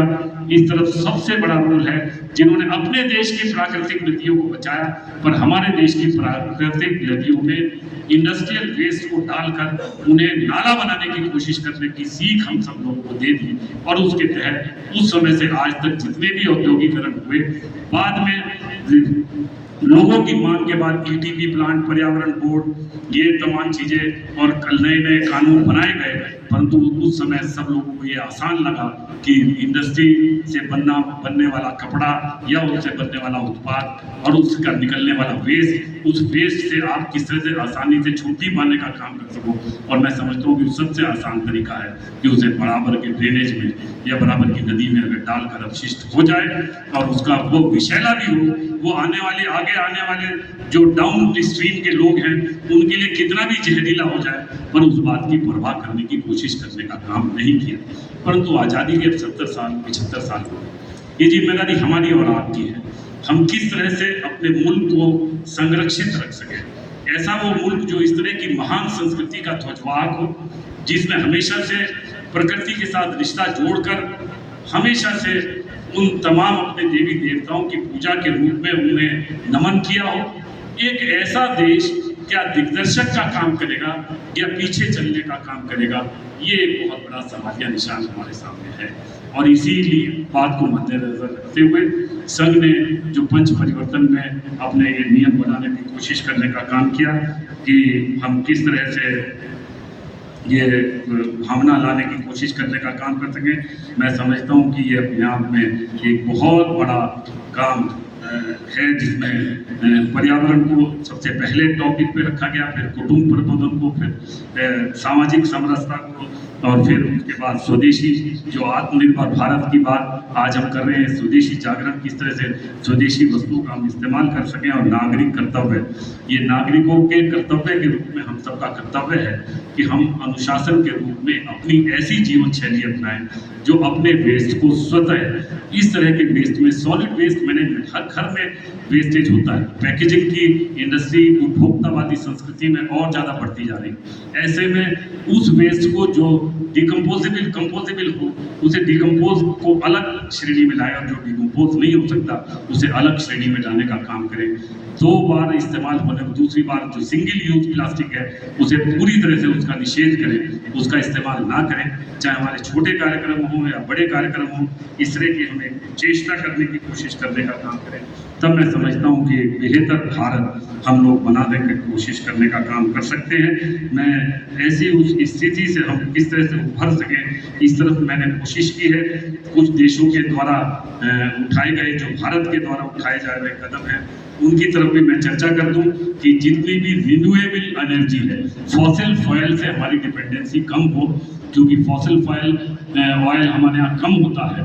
इस तरफ सबसे बड़ा रोल है, जिन्होंने अपने देश की प्राकृतिक नदियों को बचाया, पर हमारे देश की प्राकृतिक नदियों में इंडस्ट्रियल वेस्ट को डालकर उन्हें नाला बनाने की कोशिश करने की सीख हम सब लोगों को दे दी। और उसके तहत उस समय से आज तक जितने भी औद्योगिकरण हुए, बाद में लोगों की मांग के बाद ईटीपी प्लांट, पर्यावरण बोर्ड, ये तमाम चीजें और नए नए कानून बनाए गए, परंतु उस समय सब लोगों को ये आसान लगा कि इंडस्ट्री से बनने वाला कपड़ा या उससे बनने वाला उत्पाद और उसका निकलने वाला वेस्ट, उस वेस्ट से आप किस तरह से आसानी से छुट्टी पाने का काम कर सको। और मैं समझता हूँ कि सबसे आसान तरीका है कि उसे बराबर के ड्रेनेज में या बराबर की नदी में अगर डालकर अपशिष्ट हो जाए और उसका वो विषैला भी हो, वो आगे आने वाले जो डाउन स्ट्रीम के लोग हैं उनके लिए कितना भी जहरीला हो जाए, पर उस बात की परवाह करने की कोशिश करने का काम नहीं किया। परंतु आज़ादी के 70 साल 75 साल हो गए, ये जिम्मेदारी हमारी और आपकी है। हम किस तरह से अपने मुल्क को संरक्षित रख सकें, ऐसा वो मुल्क जो इस तरह की महान संस्कृति का ध्वजवाहक हो, जिसमें हमेशा से प्रकृति के साथ रिश्ता जोड़कर हमेशा से उन तमाम अपने देवी देवताओं की पूजा के रूप में उन्हें नमन किया हो। एक ऐसा देश क्या दिग्दर्शक का काम करेगा या पीछे चलने का काम करेगा, ये एक बहुत बड़ा सवालिया निशान हमारे सामने है। और इसीलिए बात को मद्देनजर रखते हुए संघ ने जो पंच परिवर्तन में अपने ये नियम बनाने की कोशिश करने का काम किया कि हम किस तरह से ये भावना लाने की कोशिश करने का काम कर सकें। मैं समझता हूँ कि ये अपने आप में एक बहुत बड़ा काम है, जिसमें पर्यावरण को सबसे पहले टॉपिक पे रखा गया, फिर कुटुंब प्रबोधन को, फिर सामाजिक समरसता को, और फिर उसके बाद स्वदेशी जो आत्मनिर्भर भारत की बात आज हम कर रहे हैं, स्वदेशी जागरण, किस तरह से स्वदेशी वस्तुओं का हम इस्तेमाल कर सकें। और नागरिक कर्तव्य, ये नागरिकों के कर्तव्य के रूप में हम सबका कर्तव्य है कि हम अनुशासन के रूप में अपनी ऐसी जीवन शैली अपनाएं जो अपने वेस्ट को स्वतः इस तरह के वेस्ट में, सॉलिड वेस्ट मैनेजमेंट, हर घर में वेस्टेज होता है, पैकेजिंग की इंडस्ट्री उपभोक्तावादी संस्कृति में और ज़्यादा बढ़ती जा रही है। ऐसे में उस वेस्ट को जो डिकम्पोजेबल कंपोजेबल हो, उसे डिकम्पोज को अलग श्रेणी में लाए, और जो डिकम्पोज नहीं हो सकता उसे अलग श्रेणी में लाने का काम करें। 2 बार इस्तेमाल होने, दूसरी बार जो सिंगल यूज प्लास्टिक है उसे पूरी तरह से उसका निषेध करें, उसका इस्तेमाल ना करें, चाहे हमारे छोटे कार्यक्रम हों या बड़े कार्यक्रम हों। इस तरह की हमें चेष्टा करने की कोशिश करने का काम करें, तब मैं समझता हूँ कि एक बेहतर भारत हम लोग बनाने की कोशिश करने का काम कर सकते हैं। मैं ऐसी उस स्थिति से हम किस तरह से उभर सकें, इस तरफ मैंने कोशिश की है। कुछ देशों के द्वारा उठाए गए, जो भारत के द्वारा उठाए जा रहे कदम हैं, उनकी तरफ भी मैं चर्चा कर दूं कि जितनी भी रिन्यूएबल एनर्जी है, फॉसिल फॉयल से हमारी डिपेंडेंसी कम हो, क्योंकि फॉसिल ऑयल हमारे यहाँ कम होता है।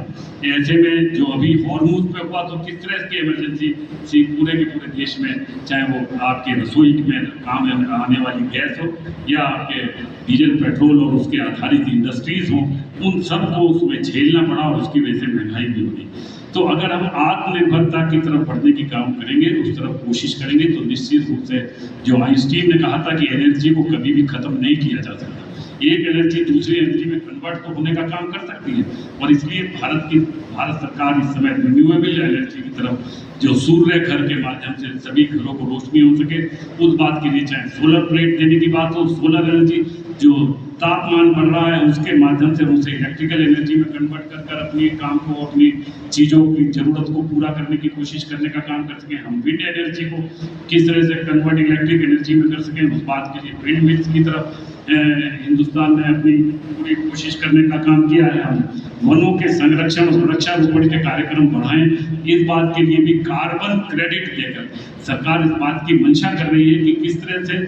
ऐसे में जो अभी हॉर्मूज पे हुआ, तो किस तरह की इमरजेंसी पूरे के पूरे देश में, चाहे वो आपके रसोई में काम आने वाली गैस हो या आपके डीजल पेट्रोल और उसके आधारित इंडस्ट्रीज हो, उन सबको उसमें झेलना पड़ा और उसकी वजह से महंगाई भी हुई। तो अगर हम आत्मनिर्भरता की तरफ बढ़ने की काम करेंगे, उस तरफ कोशिश करेंगे, तो निश्चित रूप से जो आइंस्टीन ने कहा था कि एनर्जी को कभी भी खत्म नहीं किया जा सकता, एक एनर्जी दूसरी एनर्जी में कन्वर्ट तो होने का काम कर सकती है। और इसलिए भारत सरकार इस समय रिन्यूएबल एनर्जी की तरफ, जो सूर्य घर के माध्यम से सभी घरों को रोशनी हो सके, उस बात के लिए चाहे सोलर प्लेट देने की बात हो, सोलर एनर्जी जो तापमान बढ़ रहा है उसके माध्यम से उसे इलेक्ट्रिकल एनर्जी में कन्वर्ट कर अपनी काम को, अपनी चीज़ों की ज़रूरत को पूरा करने की कोशिश करने का काम कर सकें। हम विंड एनर्जी को किस तरह से कन्वर्ट इलेक्ट्रिक एनर्जी में कर सकें, उस बात के लिए विंड मिल्स की तरफ हिंदुस्तान ने अपनी पूरी कोशिश करने का काम किया है। हम वनों के संरक्षण और वृक्षारोपण के कार्यक्रम बढ़ाएं, इस बात के लिए भी कार्बन क्रेडिट देकर सरकार इस बात की मंशा कर रही है कि किस तरह से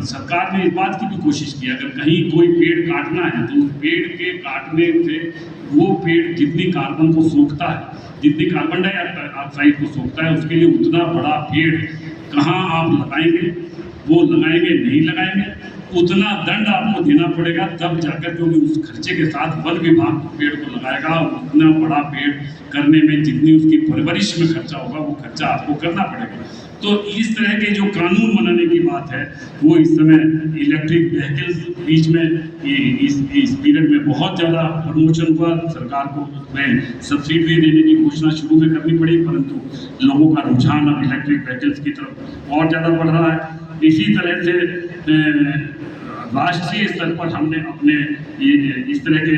सरकार ने इस बात की भी कोशिश की, अगर कहीं कोई पेड़ काटना है तो उस पेड़ के काटने से वो पेड़ जितनी कार्बन को सोखता है, जितनी कार्बन डाइऑक्साइड को सोखता है, उसके लिए उतना बड़ा पेड़ कहाँ आप लगाएंगे, वो लगाएंगे नहीं लगाएंगे, उतना दंड आपको देना पड़ेगा, तब जाकर क्योंकि उस खर्चे के साथ वन विभाग पेड़ को लगाएगा और उतना बड़ा पेड़ करने में जितनी उसकी परवरिश में खर्चा होगा वो खर्चा आपको करना पड़ेगा। तो इस तरह के जो कानून बनाने की बात है, वो इस समय इलेक्ट्रिक व्हीकल्स बीच में इस पीरियड में बहुत ज़्यादा प्रमोशन हुआ। सरकार को उसमें सब्सिडी देने की घोषणा शुरू में करनी पड़ी, परंतु लोगों का रुझान अब इलेक्ट्रिक व्हीकल्स की तरफ और ज़्यादा बढ़ रहा है। इसी तरह से राष्ट्रीय स्तर पर हमने अपने इस तरह के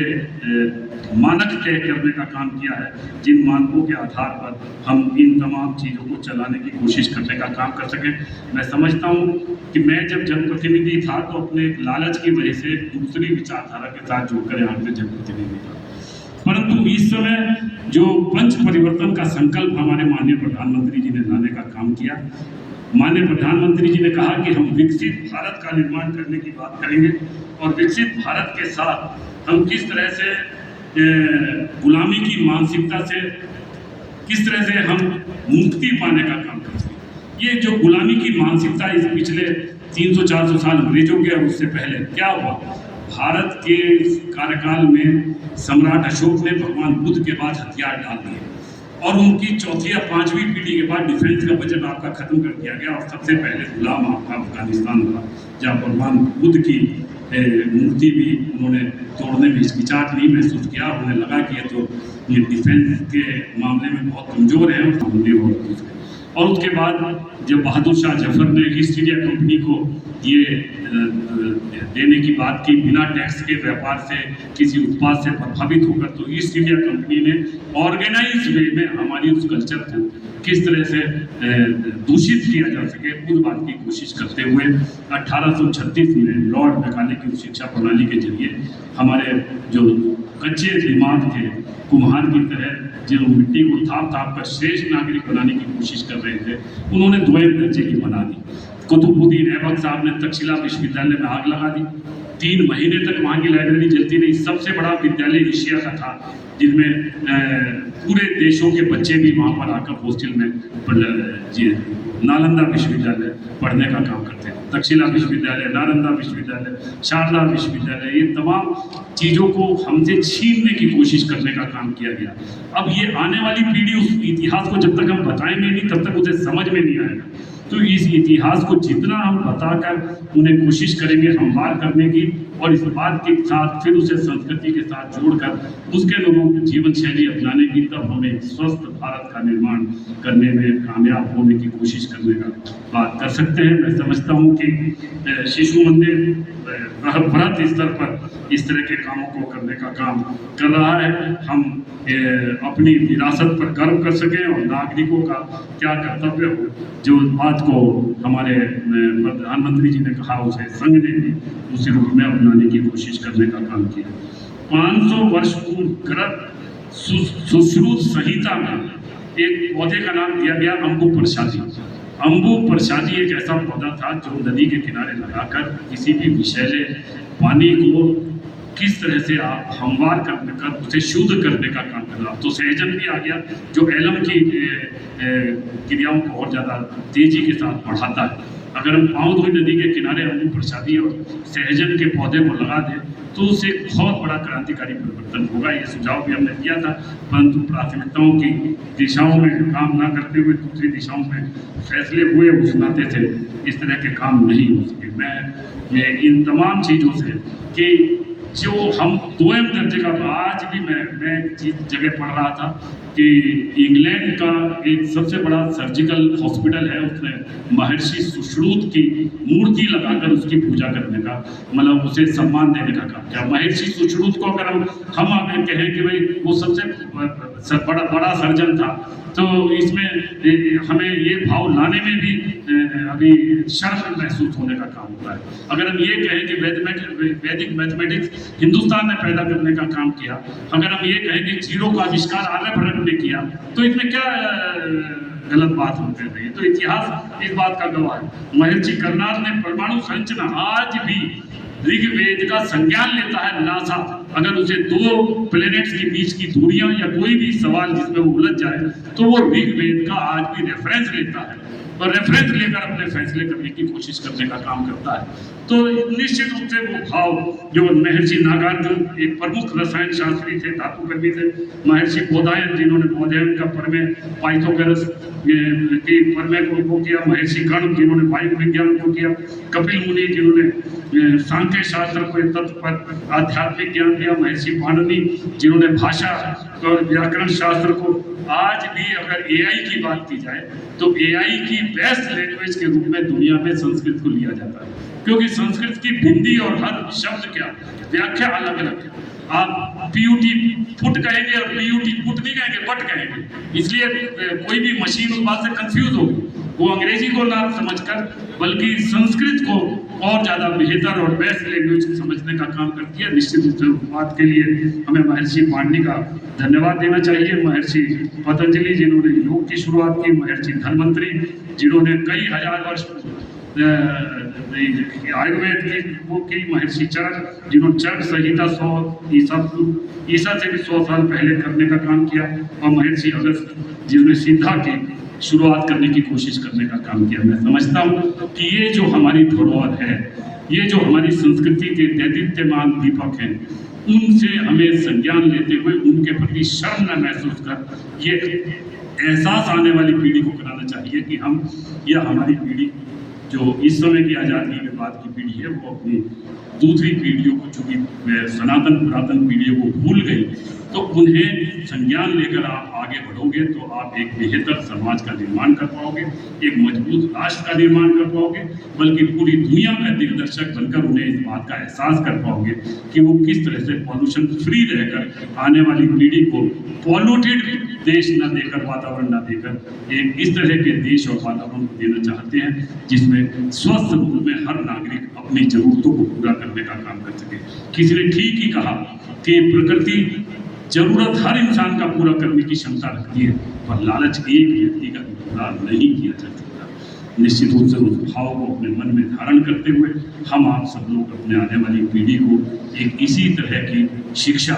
मानक तय करने का काम किया है, जिन मानकों के आधार पर हम इन तमाम चीज़ों को चलाने की कोशिश करने का काम कर सकें। मैं समझता हूँ कि मैं जब जनप्रतिनिधि था तो अपने लालच की वजह से दूसरी विचारधारा के साथ जुड़कर यहाँ पे जनप्रतिनिधि था, परंतु इस समय जो पंच परिवर्तन का संकल्प हमारे माननीय प्रधानमंत्री जी ने लाने का काम किया, माननीय प्रधानमंत्री जी ने कहा कि हम विकसित भारत का निर्माण करने की बात करेंगे और विकसित भारत के साथ हम किस तरह से गुलामी की मानसिकता से किस तरह से हम मुक्ति पाने का काम करते हैं। ये जो गुलामी की मानसिकता इस पिछले 300-400 साल अंग्रेजों के और उससे पहले क्या हुआ, भारत के कार्यकाल में सम्राट अशोक ने भगवान बुद्ध के बाद हथियार डाल दिए और उनकी चौथी या पांचवी पीढ़ी के बाद डिफेंस का बजट आपका खत्म कर दिया गया और सबसे पहले गुलाम आपका अफगानिस्तान था, जहाँ भगवान बुद्ध की मूर्ति भी उन्होंने तोड़ने में हिचकिचाहट नहीं महसूस किया। उन्हें लगा कि ये डिफेंस के मामले में बहुत कमज़ोर है। और उसके बाद जब बहादुर शाह जफर ने ईस्ट इंडिया कंपनी को ये देने की बात की बिना टैक्स के व्यापार से किसी उत्पाद से प्रभावित होकर, तो ईस्ट इंडिया कंपनी ने ऑर्गेनाइज वे में हमारी उस कल्चर को किस तरह से दूषित किया जा सके उस बात की कोशिश करते हुए 1836 में लॉर्ड मैकाले की शिक्षा प्रणाली के जरिए हमारे जो कच्चे दिमाग थे, कुम्हार की तरह जो मिट्टी को थाप थाप कर श्रेष्ठ नागरिक बनाने की कोशिश कर रहे थे, उन्होंने द्वैत दर्जे की बना दी। कुतुबुद्दीन ऐबक साहब ने तक्षशिला विश्वविद्यालय में आग लगा दी, 3 महीने तक वहाँ की लाइब्रेरी जलती नहीं। सबसे बड़ा विद्यालय एशिया का था, जिसमें पूरे देशों के बच्चे भी वहाँ पर आकर हॉस्टल में नालंदा विश्वविद्यालय पढ़ने का काम करते हैं। तक्षशिला विश्वविद्यालय, नालंदा विश्वविद्यालय, शारदा विश्वविद्यालय, ये तमाम चीज़ों को हमसे छीनने की कोशिश करने का काम किया गया। अब ये आने वाली पीढ़ी उस इतिहास को जब तक हम बताएंगे नहीं तब तक उसे समझ में नहीं आएगा। तो इस इतिहास को जितना हम बताकर उन्हें कोशिश करेंगे हमवार करने की और इस बात के साथ फिर उसे संस्कृति के साथ जोड़कर उसके लोगों की जीवन शैली अपनाने की, तब हमें एक स्वस्थ भारत का निर्माण करने में कामयाब होने की कोशिश करने का बात कर सकते हैं। मैं समझता हूँ कि शिशु मंदिर बृहद स्तर पर इस तरह के कामों को करने का काम कर रहा है। हम अपनी विरासत पर गर्व कर सकें और नागरिकों का क्या कर्तव्य हो, जो बात को हमारे प्रधानमंत्री जी ने कहा उसे संघ ने भी उसी रूप में अपनाने की कोशिश करने का काम किया। 500 वर्ष पूर्व ग्रंथ सुश्रुत संहिता में एक पौधे का नाम दिया गया अम्बु प्रसादी। अम्बु प्रसादी एक ऐसा पौधा था जो नदी के किनारे लगाकर किसी भी विषैले पानी को किस तरह से आप हमवार करने का, उसे शुद्ध करने का काम कर रहा। तो सहजन भी आ गया जो एलम की क्रियाओं को और ज़्यादा तेजी के साथ बढ़ाता है। अगर हम पाँव धोई नदी के किनारे अम्बु प्रसादी और सहजन के पौधे को लगा दें तो उससे बहुत बड़ा क्रांतिकारी परिवर्तन होगा। ये सुझाव भी हमने दिया था, परंतु प्राथमिकताओं की दिशाओं में काम ना करते हुए दूसरी दिशाओं में फैसले हुए उस नाते से इस तरह के काम नहीं हो सके। मैं इन तमाम चीज़ों से कि जो हम दोयम दर्जे का, आज भी मैं जगह पढ़ रहा था कि इंग्लैंड का एक सबसे बड़ा सर्जिकल हॉस्पिटल है, उसने महर्षि सुश्रुत की मूर्ति लगाकर उसकी पूजा करने का, मतलब उसे सम्मान देने का काम किया। महर्षि सुश्रुत को अगर हम हमें कहें कि भाई वो सबसे बड़ा सर्जन था, तो इसमें हमें ये भाव लाने में भी अभी शर्म महसूस होने का काम होता है। अगर हम ये कहें कि वैदिक मैथमेटिक्स हिंदुस्तान ने पैदा करने का काम किया, अगर हम ये कहें कि जीरो का आविष्कार आर्यभट्ट ने किया, तो इसमें क्या गलत बात हम कर रही है। तो इतिहास इस बात का गवाह है। महर्षि कर्नाड ने परमाणु संरचना आज भी ऋग्वेद का संज्ञान लेता है नासा। अगर उसे 2 प्लेनेट्स के बीच की दूरियां या कोई भी सवाल जिसमें वो उलझ जाए तो वो ऋग्वेद का आज भी रेफरेंस लेता है और रेफरेंस लेकर अपने फैसले करने की कोशिश करने का काम करता है। तो निश्चित रूप से वो भाव जो महर्षि नागार्जुन एक प्रमुख रसायन शास्त्री थे, धातुकर्मी थे, महर्षि बोधायन जिन्होंने बोधायन का प्रमेय पाइथागोरस की प्रमेय को किया, महर्षि कर्ण जिन्होंने वायु विज्ञान को किया, कपिल मुनि जिन्होंने सांख्य शास्त्र को तत्व पर आध्यात्मिक ज्ञान दिया, महर्षि पाणिनि जिन्होंने भाषा और व्याकरण शास्त्र को
आज भी अगर एआई की बात की जाए तो एआई की बेस्ट लैंग्वेज के रूप में दुनिया में संस्कृत को लिया जाता है, क्योंकि संस्कृत की बिंदी और हर शब्द क्या व्याख्या अलग अलग है। आप पीयूटी फुट कहेंगे और पीयूटी पुट नहीं कहेंगे, बट कहेंगे। इसलिए कोई भी मशीन उस बात से कंफ्यूज होगी, वो अंग्रेजी को ना समझकर बल्कि संस्कृत को और ज्यादा बेहतर और बेस्ट लैंग्वेज समझने का काम करती है। निश्चित रूप से उस बात के लिए हमें महर्षि पाणिनि का धन्यवाद देना चाहिए। महर्षि पतंजलि जिन्होंने योग की शुरुआत की, महर्षि धन्वंतरि जिन्होंने कई हजार वर्ष आयुर्वेद की वो की, महर्षि चरक जिन्होंने चरक संहिता 100 ईसा से भी 100 साल पहले करने का काम किया, और महर्षि अगस्त जिन्होंने सिद्धा की शुरुआत करने की कोशिश करने का काम किया। मैं समझता हूँ कि ये जो हमारी धरोहर है, ये जो हमारी संस्कृति के दैदिप्यमान दीपक हैं, उनसे हमें संज्ञान लेते हुए उनके प्रति शर्म न महसूस कर ये एहसास आने वाली पीढ़ी को कराना चाहिए कि हम या हमारी पीढ़ी जो इस समय की आज़ादी के बाद की पीढ़ी है, वो अपनी दूसरी पीढ़ियों को, चूंकि सनातन पुरातन पीढ़ियों को भूल गई, तो उन्हें संज्ञान लेकर आप आगे बढ़ोगे तो आप एक बेहतर समाज का निर्माण कर पाओगे, एक मजबूत राष्ट्र का निर्माण कर पाओगे, बल्कि पूरी दुनिया में दिग्दर्शक बनकर उन्हें इस बात का एहसास कर पाओगे कि वो किस तरह से पॉल्यूशन फ्री रहकर आने वाली पीढ़ी को पॉल्यूटेड देश न देकर, वातावरण न देकर एक इस तरह के देश और वातावरण को देना चाहते हैं जिसमें स्वस्थ रूप में हर नागरिक अपनी जरूरतों को पूरा करने का काम कर सके। किसी ने ठीक ही कहा कि प्रकृति जरूरत हर इंसान का पूरा करने की क्षमता रखती है, पर लालच एक व्यक्ति का पूरा नहीं किया जा सकता। निश्चित रूप से उस भाव को अपने मन में धारण करते हुए हम आप सब लोग अपने आने वाली पीढ़ी को एक इसी तरह की शिक्षा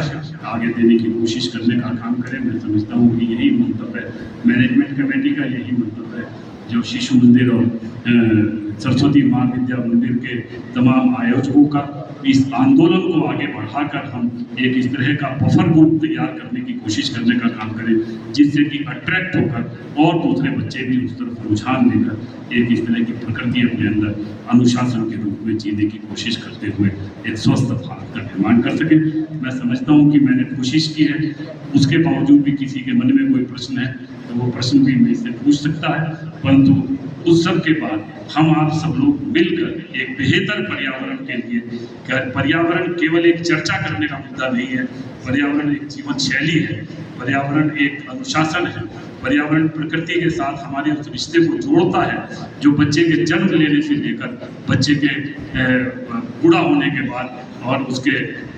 आगे देने की कोशिश करने का काम करें। मैं समझता हूँ कि यही मंतव्य है मैनेजमेंट कमेटी का, यही मंतव्य है जो शिशु मंदिर और सरस्वती महाविद्या मंदिर के तमाम आयोजकों का। इस आंदोलन को आगे बढ़ाकर हम एक इस तरह का बफर ग्रुप तैयार करने की कोशिश करने का काम करें जिससे कि अट्रैक्ट होकर और दूसरे बच्चे भी उस तरफ रुझान लेकर एक इस तरह की प्रकृति अपने अंदर अनुशासन के रूप में जीने की कोशिश करते हुए एक स्वस्थ भारत का निर्माण कर सके। मैं समझता हूँ कि मैंने कोशिश की है, उसके बावजूद भी किसी के मन में कोई प्रश्न है तो वो प्रश्न भी मुझसे पूछ सकता है, परंतु उस सब के बाद हम आप सब लोग मिलकर एक बेहतर पर्यावरण के लिए, पर्यावरण केवल एक चर्चा करने का मुद्दा नहीं है, पर्यावरण एक जीवन शैली है, पर्यावरण एक अनुशासन है, पर्यावरण प्रकृति के साथ हमारे उस रिश्ते को जोड़ता है जो बच्चे के जन्म लेने से लेकर बच्चे के बूढ़ा होने के बाद और उसके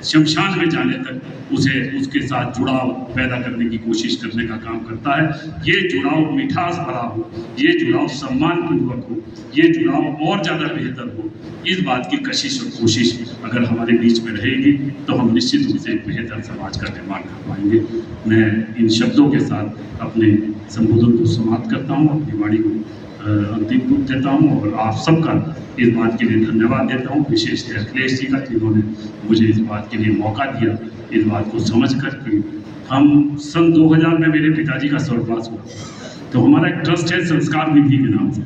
शमशान में जाने तक उसे उसके साथ जुड़ाव पैदा करने की कोशिश करने का काम करता है। ये जुड़ाव मिठास भरा हो, ये जुड़ाव सम्मानपूर्वक हो, ये जुड़ाव और ज़्यादा बेहतर हो, इस बात की कशिश और कोशिश अगर हमारे बीच में रहेगी तो हम निश्चित रूप से एक बेहतर समाज का निर्माण कर पाएंगे। मैं इन शब्दों के साथ अपने संबोधन को समाप्त करता हूँ, अपनी वाणी को अंतिम रूप देता हूँ और आप सबका इस बात के लिए धन्यवाद देता हूँ, विशेषतः अखिलेश जी का जिन्होंने मुझे इस बात के लिए मौका दिया, इस बात को समझ कर कि हम सन 2000 में मेरे पिताजी का स्वर्गवास हुआ, तो हमारा एक ट्रस्ट है संस्कार विधि के नाम से।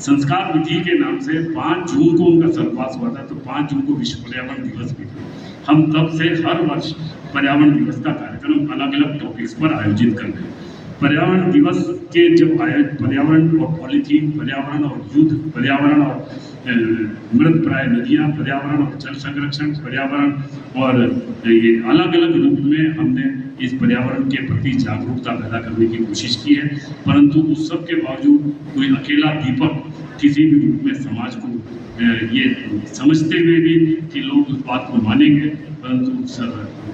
संस्कार विधि के नाम से 5 जून को उनका स्वर्गवास हुआ था, तो 5 जून को विश्व पर्यावरण दिवस भी था। हम तब से हर वर्ष पर्यावरण दिवस का कार्यक्रम अलग अलग टॉपिक्स पर आयोजित कर रहे हैं। पर्यावरण दिवस के जब पर्यावरण और पॉलीथीन, पर्यावरण और युद्ध, पर्यावरण और मृत प्राय नदियाँ, पर्यावरण और जल संरक्षण, पर्यावरण और ये अलग अलग रूप में हमने इस पर्यावरण के प्रति जागरूकता पैदा करने की कोशिश की है, परंतु उस सब के बावजूद कोई अकेला दीपक किसी भी रूप में समाज को ये समझते हुए भी कि लोग उस बात को मानेंगे, परंतु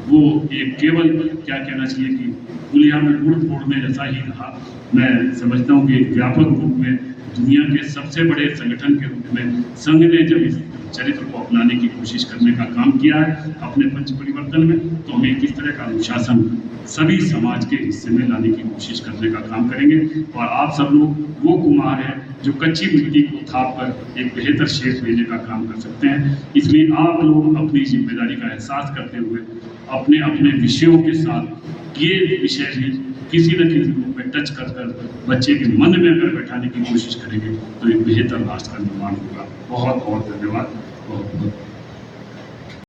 वो एक केवल क्या कहना चाहिए कि पुलिया में गुड़ फोड़ने जैसा ही रहा। मैं समझता हूँ कि एक व्यापक रूप में दुनिया के सबसे बड़े संगठन के रूप में संघ ने जब इस चरित्र को अपनाने की कोशिश करने का काम किया है अपने पंच परिवर्तन में, तो हम एक इस तरह का अनुशासन सभी समाज के हिस्से में लाने की कोशिश करने का काम करेंगे। और आप सब लोग वो कुम्हार हैं जो कच्ची मिट्टी को थाप कर एक बेहतर शेप देने का काम कर सकते हैं, इसलिए आप लोग अपनी जिम्मेदारी का एहसास करते हुए अपने अपने विषयों के साथ ये विषय भी किसी न किसी रूप में टच कर बच्चे के मन में अगर बैठाने की कोशिश करेंगे तो एक बेहतर राष्ट्र का निर्माण होगा। बहुत बहुत धन्यवाद। बहुत बहुत